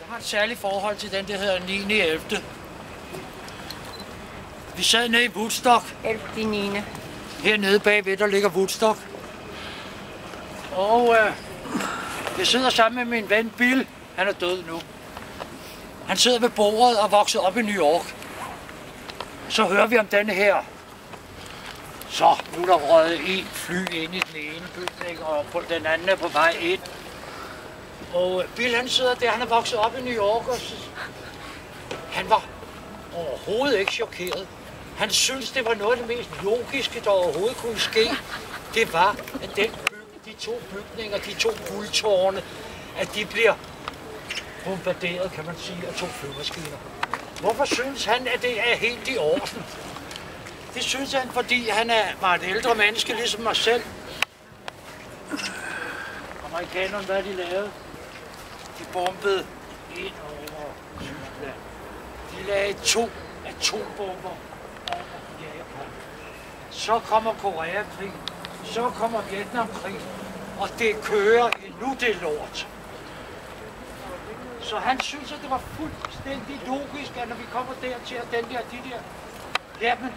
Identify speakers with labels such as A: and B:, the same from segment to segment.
A: har et særligt forhold til den, der hedder 9.11. Vi sad nede i Woodstock.
B: 11.9.
A: Hernede bagved, der ligger Woodstock. Og jeg sidder sammen med min ven Bill. Han er død nu. Han sidder ved bordet og vokset op i New York. Så hører vi om denne her. Så nu er der røget en fly ind i den ene bygning, og på den anden er på vej ind. Og Bill han sidder der, han er vokset op i New York, og han var overhovedet ikke chokeret. Han synes, det var noget af det mest logiske, der overhovedet kunne ske. Det var, at de to bygninger, de to guldtårne, at de bliver bombarderet, kan man sige, af to flymaskiner. Hvorfor synes han, at det er helt i orden? Det synes han, fordi han var et ældre menneske, ligesom mig selv. Amerikanerne, hvad de lavede? De bombede ind over Tyskland. De lagde 2 atombomber over Japan. Så kommer Koreakrigen. Så kommer Vietnamkrigen. Og det kører endnu det lort. Så han synes, at det var fuldstændig logisk, at når vi kommer dertil, at de der, jamen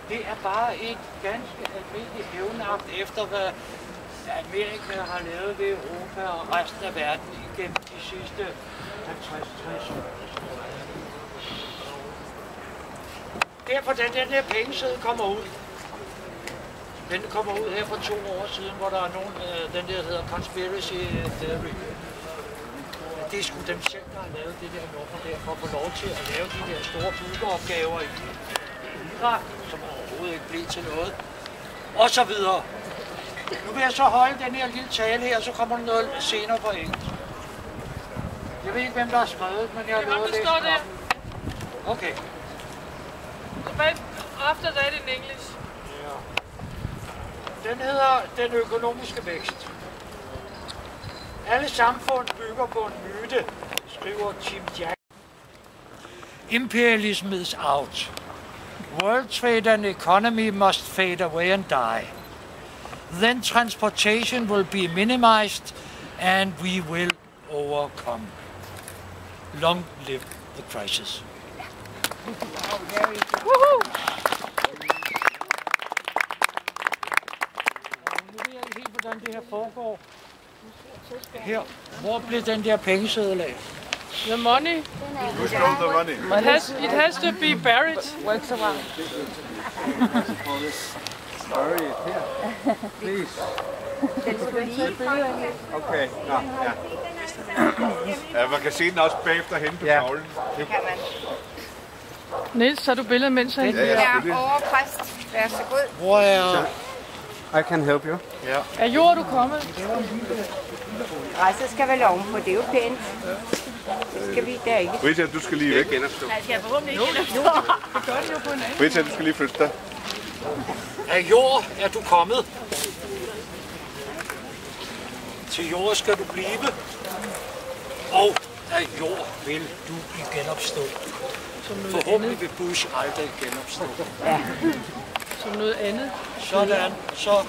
A: det er bare et ganske almindeligt hævnagt efter, hvad Amerika har lavet ved Europa og resten af verden igennem de sidste 50-60 år. Derfor den her pengeseddel kommer ud. Den kommer ud her for 2 år siden, hvor der er nogen, den der hedder Conspiracy Theory. Det er sgu dem selv, der har lavet det der nummer der, for at få lov til at lave de der store byggeopgaver i Irak, som overhovedet ikke blev til noget, og så videre. Nu vil jeg så holde den her lille tale her, og så kommer der noget senere på engelsk. Jeg ved ikke, hvem der har skrevet, men jeg har lovet at læse den op. Okay.
C: After that in English.
A: Ja. Den hedder Den økonomiske vækst. Alle samfund bygger på en myte, skriver Jim Jack. Imperialism is out. World trade and economy must fade away and die. Then transportation will be minimized and we will overcome. Long live the crisis.
C: Woohoo!
A: Nu ved jeg ikke helt, hvordan det her foregår. Her, hvor blev den der pengeseddel af?
C: The money.
D: Who stole the money?
C: It has to be buried.
B: Works around.
D: Sorry, here. Please. Okay, nå, ja. Ja, man kan se den også bagefter henne på tavlen.
B: Det kan man.
C: Niels, tager du billedet, mens han...
B: Ja, overpræst. Vær så god.
A: Hvor er...
D: I can help you.
A: Ja.
C: Er jord, du kommet?
B: Græsset skal vel ovenpå, det er jo pænt. Det skal vi der ikke.
D: Rita, du skal lige væk.
B: Nej, jeg forhåbentlig ikke genopstå.
C: Det gør det jo på en anden.
D: Rita, du skal lige flytte dig.
A: Af jord er du kommet. Til jord skal du blive. Og af jord vil du genopstå. Forhåbentlig vil Bush aldrig genopstå.
B: Ja.
C: Som noget andet.
A: Sådan, så